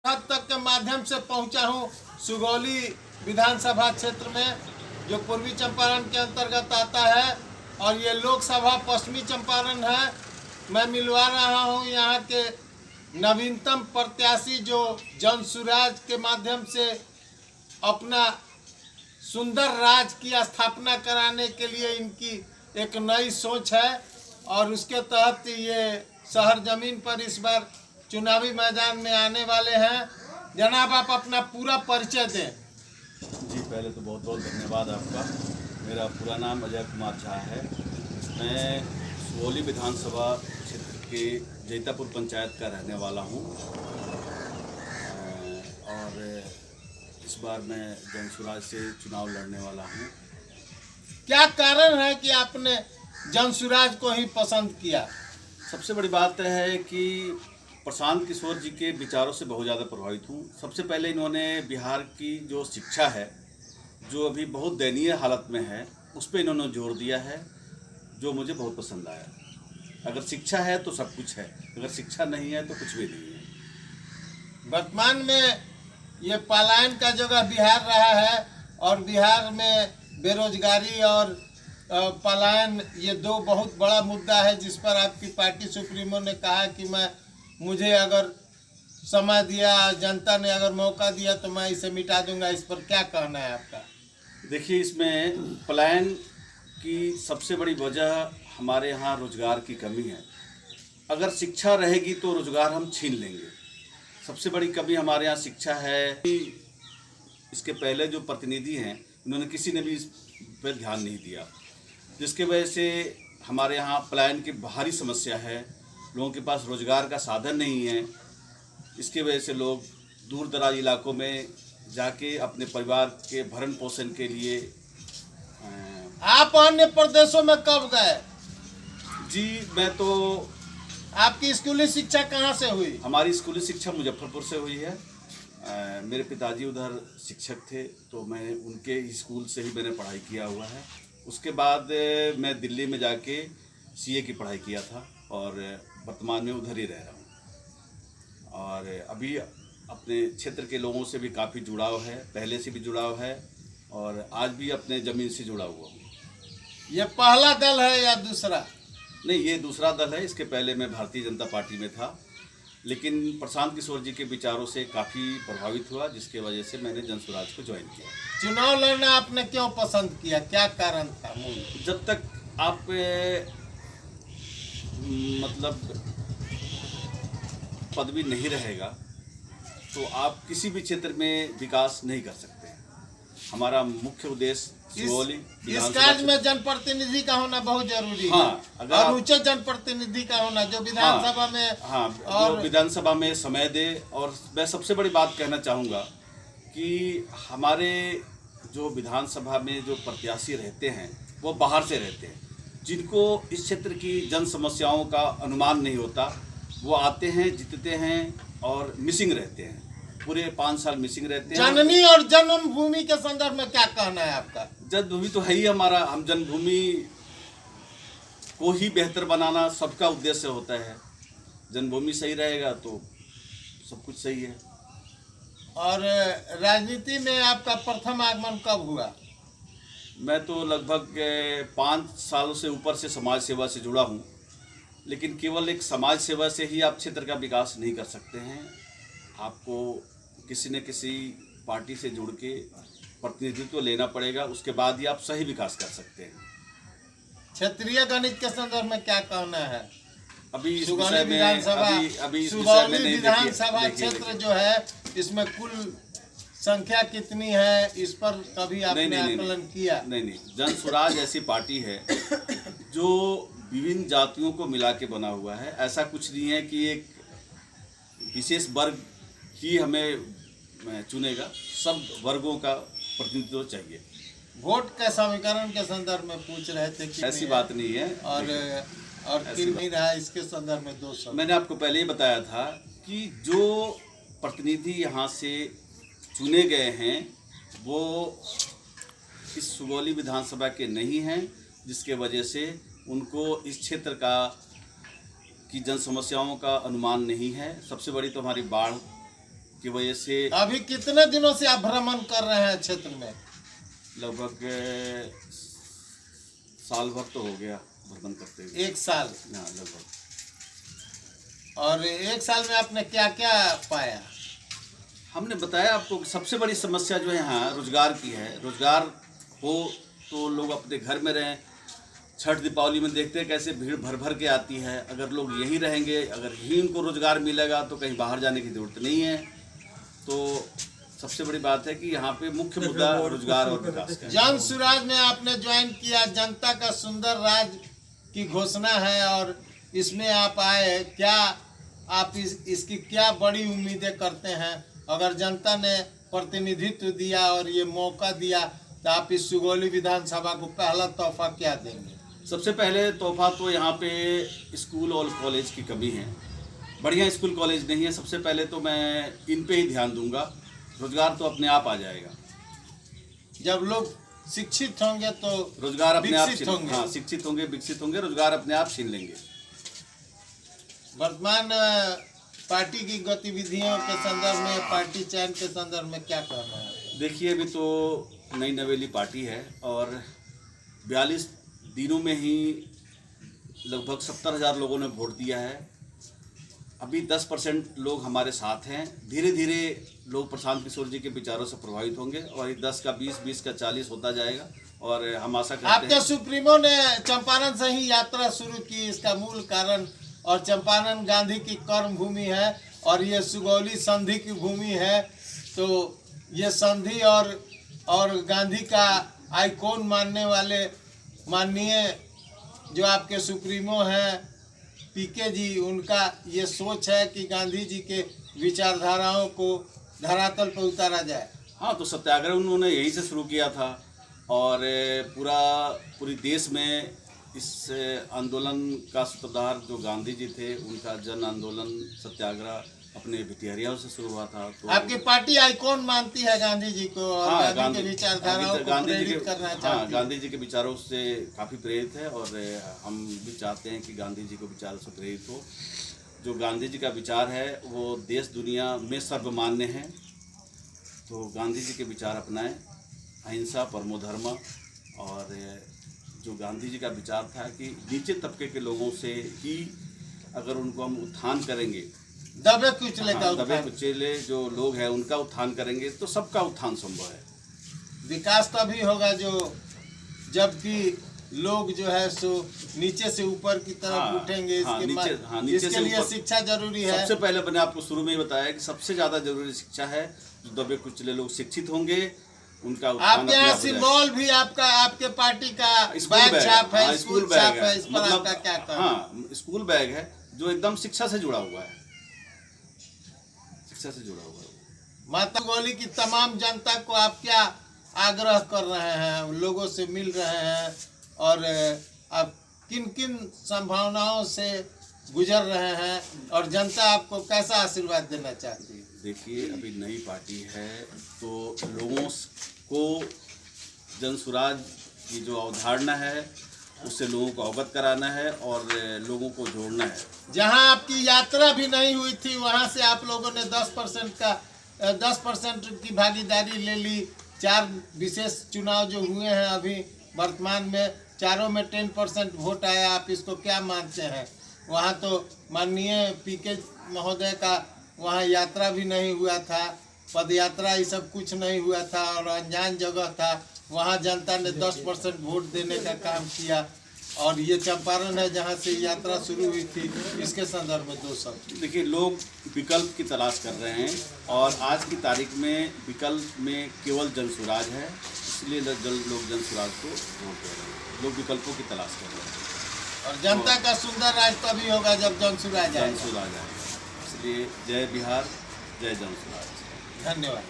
हद तक के माध्यम से पहुंचा हूं सुगौली विधानसभा क्षेत्र में, जो पूर्वी चंपारण के अंतर्गत आता है, और ये लोकसभा पश्चिमी चंपारण है। मैं मिलवा रहा हूं यहाँ के नवीनतम प्रत्याशी जो जनसुराज के माध्यम से अपना सुंदर राज की स्थापना कराने के लिए इनकी एक नई सोच है, और उसके तहत ये शहर जमीन पर इस बार चुनावी मैदान में आने वाले हैं। जनाब, आप अपना पूरा परिचय दें। जी, पहले तो बहुत बहुत धन्यवाद आपका। मेरा पूरा नाम अजय कुमार झा है। मैं सुगौली विधानसभा क्षेत्र के जैतापुर पंचायत का रहने वाला हूँ, और इस बार मैं जनसुराज से चुनाव लड़ने वाला हूँ। क्या कारण है कि आपने जनसुराज को ही पसंद किया? सबसे बड़ी बात है कि प्रशांत किशोर जी के विचारों से बहुत ज़्यादा प्रभावित हूँ। सबसे पहले इन्होंने बिहार की जो शिक्षा है, जो अभी बहुत दयनीय हालत में है, उस पर इन्होंने जोर दिया है, जो मुझे बहुत पसंद आया। अगर शिक्षा है तो सब कुछ है, अगर शिक्षा नहीं है तो कुछ भी नहीं है। वर्तमान में ये पलायन का जगह बिहार रहा है, और बिहार में बेरोजगारी और पलायन, ये दो बहुत बड़ा मुद्दा है, जिस पर आपकी पार्टी सुप्रीमो ने कहा कि मुझे अगर समय दिया, जनता ने अगर मौका दिया तो मैं इसे मिटा दूंगा। इस पर क्या कहना है आपका? देखिए, इसमें पलायन की सबसे बड़ी वजह हमारे यहाँ रोजगार की कमी है। अगर शिक्षा रहेगी तो रोजगार हम छीन लेंगे। सबसे बड़ी कमी हमारे यहाँ शिक्षा है। इसके पहले जो प्रतिनिधि हैं, उन्होंने किसी ने भी इस पर ध्यान नहीं दिया, जिसके वजह से हमारे यहाँ पलायन की भारी समस्या है। लोगों के पास रोजगार का साधन नहीं है। इसके वजह से लोग दूर दराज इलाकों में जाके अपने परिवार के भरण पोषण के लिए। आप अन्य प्रदेशों में कब गए? जी, मैं तो। आपकी स्कूली शिक्षा कहाँ से हुई? हमारी स्कूली शिक्षा मुजफ्फरपुर से हुई है। मेरे पिताजी उधर शिक्षक थे, तो मैं उनके स्कूल से ही मैंने पढ़ाई किया हुआ है। उसके बाद मैं दिल्ली में जाके सीए की पढ़ाई किया था, और वर्तमान में उधर ही रह रहा हूँ। और अभी अपने क्षेत्र के लोगों से भी काफ़ी जुड़ाव है, पहले से भी जुड़ाव है, और आज भी अपने ज़मीन से जुड़ा हुआ हूँ। ये पहला दल है या दूसरा? नहीं, ये दूसरा दल है। इसके पहले मैं भारतीय जनता पार्टी में था, लेकिन प्रशांत किशोर जी के विचारों से काफ़ी प्रभावित हुआ, जिसके वजह से मैंने जनसुराज को ज्वाइन किया। चुनाव लड़ना आपने क्यों पसंद किया? क्या कारण था मूल? जब तक आप मतलब पदवी नहीं रहेगा तो आप किसी भी क्षेत्र में विकास नहीं कर सकते हैं। हमारा मुख्य उद्देश्य सुगौली इस कार्य में जनप्रतिनिधि का होना बहुत जरूरी है। अगर और उच्च जनप्रतिनिधि का होना, जो विधानसभा में और विधानसभा में समय दे। और मैं सबसे बड़ी बात कहना चाहूँगा कि हमारे जो विधानसभा में जो प्रत्याशी रहते हैं, वो बाहर से रहते हैं, जिनको इस क्षेत्र की जन समस्याओं का अनुमान नहीं होता। वो आते हैं, जीतते हैं, और मिसिंग रहते हैं। पूरे 5 साल मिसिंग रहते हैं। जननी और जन्मभूमि के संदर्भ में क्या कहना है आपका? जन्मभूमि तो है ही हमारा। हम जन्मभूमि को ही बेहतर बनाना सबका उद्देश्य होता है। जन्मभूमि सही रहेगा तो सब कुछ सही है। और राजनीति में आपका प्रथम आगमन कब हुआ? मैं तो लगभग 5 सालों से ऊपर से समाज सेवा से जुड़ा हूँ, लेकिन केवल एक समाज सेवा से ही आप क्षेत्र का विकास नहीं कर सकते हैं। आपको किसी न किसी पार्टी से जुड़ के प्रतिनिधित्व लेना पड़ेगा, उसके बाद ही आप सही विकास कर सकते हैं। क्षेत्रीय गणित के संदर्भ में क्या कहना है? अभी इस सुगौली विषय में विधानसभा विधानसभा क्षेत्र जो है, इसमें कुल संख्या कितनी है, इस पर कभी आपने आकलन किया? नहीं। जनसुराज ऐसी पार्टी है जो विभिन्न जातियों को मिला के बना हुआ है। ऐसा कुछ नहीं है कि एक विशेष वर्ग ही हमें चुनेगा। सब वर्गों का प्रतिनिधित्व चाहिए। वोट के समीकरण के संदर्भ में पूछ रहे थे कि ऐसी बात नहीं है। और किन नहीं रहा, इसके संदर्भ में 2 शब्द मैंने आपको पहले ही बताया था कि जो प्रतिनिधि यहाँ से चुने गए हैं, वो इस सुगौली विधानसभा के नहीं हैं, जिसके वजह से उनको इस क्षेत्र की जन समस्याओं का अनुमान नहीं है। सबसे बड़ी तो हमारी बाढ़ की वजह से अभी कितने दिनों से आप भ्रमण कर रहे हैं क्षेत्र में? लगभग साल भर तो हो गया भ्रमण करते हुए। 1 साल। हाँ, लगभग। और 1 साल में आपने क्या क्या पाया? हमने बताया आपको कि सबसे बड़ी समस्या जो है यहाँ रोजगार की है। रोजगार हो तो लोग अपने घर में रहें। छठ दीपावली में देखते हैं कैसे भीड़ भर भर के आती है। अगर लोग यहीं रहेंगे, अगर यहीं उनको रोजगार मिलेगा तो कहीं बाहर जाने की जरूरत नहीं है। तो सबसे बड़ी बात है कि यहाँ पे मुख्य मुद्दा रोजगार और विकास का है। जन सुराज में आपने ज्वाइन किया, जनता का सुंदर राज की घोषणा है और इसमें आप आए, क्या आप इसकी क्या बड़ी उम्मीदें करते हैं? अगर जनता ने प्रतिनिधित्व दिया और ये मौका दिया तो आप इस सुगौली विधानसभा को पहला तोहफा क्या देंगे? सबसे पहले तोहफा तो यहाँ पे स्कूल और कॉलेज की कमी है। बढ़िया स्कूल कॉलेज नहीं है। सबसे पहले तो मैं इन पे ही ध्यान दूंगा। रोजगार तो अपने आप आ जाएगा। जब लोग शिक्षित होंगे तो रोजगार अपने आप विकसित होंगे। हाँ, शिक्षित होंगे, विकसित होंगे, रोजगार अपने आप छीन लेंगे। वर्तमान पार्टी की गतिविधियों के संदर्भ में, पार्टी चयन के संदर्भ में क्या कहना है? देखिए, अभी तो नई नवेली पार्टी है और 42 दिनों में ही लगभग 70,000 लोगों ने वोट दिया है। अभी 10% लोग हमारे साथ हैं। धीरे धीरे लोग प्रशांत किशोर जी के विचारों से प्रभावित होंगे और ये 10 का 20, 20 का 40 होता जाएगा। और हम आशा करते हैं। आपके सुप्रीमो ने चंपारण से ही यात्रा शुरू की, इसका मूल कारण, और चंपारण गांधी की कर्म भूमि है और ये सुगौली संधि की भूमि है। तो ये संधि और गांधी का आइकॉन मानने वाले माननीय जो आपके सुप्रीमो हैं पीके जी, उनका ये सोच है कि गांधी जी के विचारधाराओं को धरातल पर उतारा जाए। हाँ, तो सत्याग्रह उन्होंने यहीं से शुरू किया था और पूरी देश में इस आंदोलन का सूत्रधार जो गांधी जी थे, उनका जन आंदोलन सत्याग्रह अपने भितिहरिया से शुरू हुआ था। तो आपकी पार्टी आइकॉन मानती है गांधी जी को और हाँ, गांधी के विचारधाराओं को प्रेरित करना चाहती है। गांधी जी के विचारों से काफ़ी प्रेरित है और हम भी चाहते हैं कि गांधी जी को विचारों से प्रेरित हो। जो गांधी जी का विचार है वो देश दुनिया में सर्वमान्य है। तो गांधी जी के विचार अपनाएं, अहिंसा परमो धर्म। और जो गांधी जी का विचार था कि नीचे तबके के लोगों से ही अगर उनको हम उत्थान करेंगे, दबे कुचले का दबे उत्थान। कुचले जो लोग हैं उनका उत्थान करेंगे तो सबका उत्थान संभव है। विकास तभी होगा जबकि लोग जो है सो नीचे से ऊपर की तरफ उठेंगे। इसके लिए शिक्षा जरूरी है। सबसे पहले मैंने आपको शुरू में ही बताया कि सबसे ज्यादा जरूरी शिक्षा है। जो दबे कुचले लोग शिक्षित होंगे उनका उत्थान आपके यहाँ सिंबल भी आपके पार्टी का बैग छाप है, स्कूल बैग है। इस पर आपका क्या कहना? हाँ, स्कूल बैग है जो एकदम शिक्षा से जुड़ा हुआ है, शिक्षा से जुड़ा हुआ है। माता गौली की तमाम जनता को आप क्या आग्रह कर रहे हैं? लोगों से मिल रहे हैं और आप किन किन संभावनाओं से गुजर रहे हैं और जनता आपको कैसा आशीर्वाद देना चाहती है? देखिए, अभी नई पार्टी है तो लोगों को जन सुराज की जो अवधारणा है उससे लोगों को अवगत कराना है और लोगों को जोड़ना है। जहां आपकी यात्रा भी नहीं हुई थी वहां से आप लोगों ने 10% की भागीदारी ले ली। 4 विशेष चुनाव जो हुए हैं अभी वर्तमान में, चारों में 10% वोट आया। आप इसको क्या मानते हैं? वहां तो माननीय पीके महोदय का वहां यात्रा भी नहीं हुआ था, पदयात्रा ये सब कुछ नहीं हुआ था और अनजान जगह था। वहां जनता ने 10% वोट देने का काम किया। और ये चंपारण है जहां से यात्रा शुरू हुई थी, इसके संदर्भ में 2 शब्द। देखिए, लोग विकल्प की तलाश कर रहे हैं और आज की तारीख में विकल्प में केवल जनसुराज है, इसलिए लोग जनसुराज को वोट दे रहे हैं। लोग विकल्पों की तलाश कर रहे हैं और जनता का सुंदर राज तभी होगा जब जनसुराज आएगा। जनसुराज आएगा। इसलिए जय बिहार, जय जनसुराज। धन्यवाद।